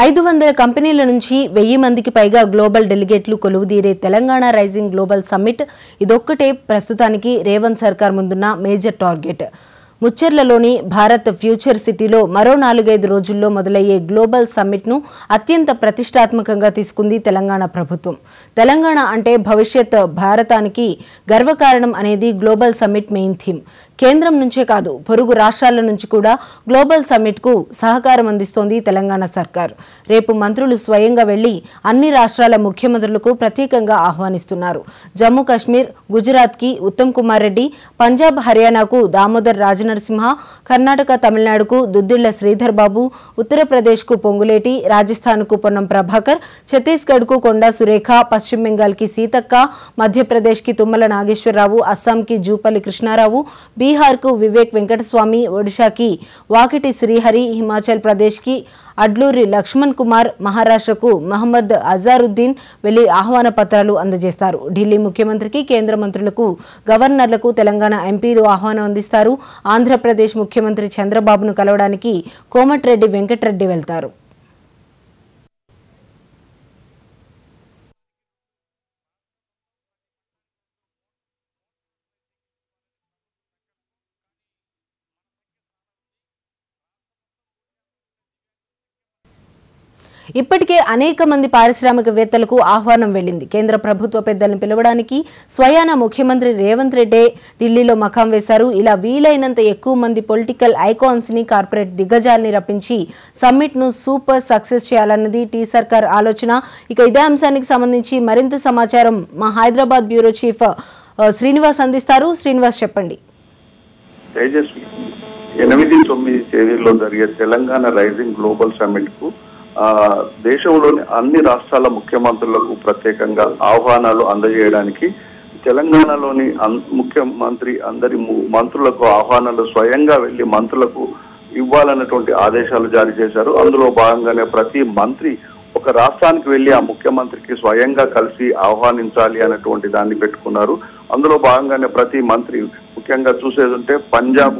500 కంపెనీల నుంచి 1000 మందికి పైగా గ్లోబల్ డెలిగేట్లు కొలువుదీరే తెలంగాణ రైజింగ్ గ్లోబల్ సమ్మిట్ ఇదొక్కటే ప్రస్తుతానికి రేవంత్ సర్కార్ ముందున్న మేజర్ టార్గెట్. ముచ్చెర్లలోని భారత్ ఫ్యూచర్ సిటీలో మరో 4-5 రోజుల్లో మొదలయ్యే గ్లోబల్ సమ్మిట్ను అత్యంత ప్రతిష్టాత్మకంగా తీసుకుంది తెలంగాణ ప్రభుత్వం. తెలంగాణ అంటే భవిష్యత్ భారతానికి గర్వకారణం అనేది గ్లోబల్ సమ్మిట్ మెయిన్ థీమ్. కేంద్రం నుంచే కాదు, పొరుగు రాష్ట్రాల నుంచి కూడా గ్లోబల్ సమ్మిట్కు సహకారం అందిస్తోంది తెలంగాణ సర్కార్. రేపు మంత్రులు స్వయంగా వెళ్లి అన్ని రాష్ట్రాల ముఖ్యమంత్రులకు ప్రత్యేకంగా ఆహ్వానిస్తున్నారు. జమ్మూ కాశ్మీర్, గుజరాత్కి ఉత్తమ్ కుమార్ రెడ్డి, పంజాబ్ హర్యానాకు దామోదర్ రాజనరసింహ, కర్ణాటక తమిళనాడుకు దుద్దిళ్ల శ్రీధర్ బాబు, ఉత్తరప్రదేశ్కు పొంగులేటి, రాజస్థాన్కు పొన్నం ప్రభాకర్, ఛత్తీస్గఢ్కు కొండా సురేఖ, పశ్చిమ బెంగాల్కి సీతక్క, మధ్యప్రదేశ్కి తుమ్మల నాగేశ్వరరావు, అస్సాంకి జూపల్లి కృష్ణారావు, బీహార్కు వివేక్ వెంకటస్వామి, ఒడిశాకి వాకిటి శ్రీహరి, హిమాచల్ ప్రదేశ్కి అడ్లూరి లక్ష్మణ్ కుమార్, మహారాష్ట్రకు మహమ్మద్ అజారుద్దీన్ వెళ్లి ఆహ్వాన పత్రాలు అందజేస్తారు. ఢిల్లీ ముఖ్యమంత్రికి, కేంద్ర మంత్రులకు, గవర్నర్లకు తెలంగాణ ఎంపీలు ఆహ్వానం అందిస్తారు. ఆంధ్రప్రదేశ్ ముఖ్యమంత్రి చంద్రబాబును కలవడానికి కోమటిరెడ్డి వెంకటరెడ్డి వెళ్తారు. ఇప్పటికే అనేక మంది పారిశ్రామికవేత్తలకు ఆహ్వానం వెళ్లింది. కేంద్ర ప్రభుత్వ పెద్దలను పిలవడానికి స్వయాన ముఖ్యమంత్రి రేవంత్ రెడ్డి ఢిల్లీలో మకాం వేశారు. ఇలా వీలైనంత ఎక్కువ మంది పొలిటికల్ ఐకాన్స్ ని, కార్పొరేట్ దిగ్గజాల్ని రప్పించి సమ్మిట్ ను సూపర్ సక్సెస్ చేయాలన్నది టీ సర్కార్ ఆలోచన. ఇక ఇదే అంశానికి సంబంధించి మరింత సమాచారం మా హైదరాబాద్ బ్యూరో చీఫ్ శ్రీనివాస్ అందిస్తారు. శ్రీనివాస్, చెప్పండి. 8-9 తేదీల్లో జరిగే తెలంగాణ రైజింగ్ గ్లోబల్ సమ్మిట్ కు దేశంలోని అన్ని రాష్ట్రాల ముఖ్యమంత్రులకు ప్రత్యేకంగా ఆహ్వానాలు అందజేయడానికి తెలంగాణలోని ముఖ్యమంత్రి అందరి మంత్రులకు ఆహ్వానాలు స్వయంగా వెళ్లి మంత్రులకు ఇవ్వాలన్నటువంటి ఆదేశాలు జారీ చేశారు. అందులో భాగంగానే ప్రతి మంత్రి ఒక రాష్ట్రానికి వెళ్లి ఆ ముఖ్యమంత్రికి స్వయంగా కలిసి ఆహ్వానించాలి అన్నటువంటి దాన్ని పెట్టుకున్నారు. అందులో భాగంగానే ప్రతి మంత్రి ముఖ్యంగా చూసేదంటే పంజాబ్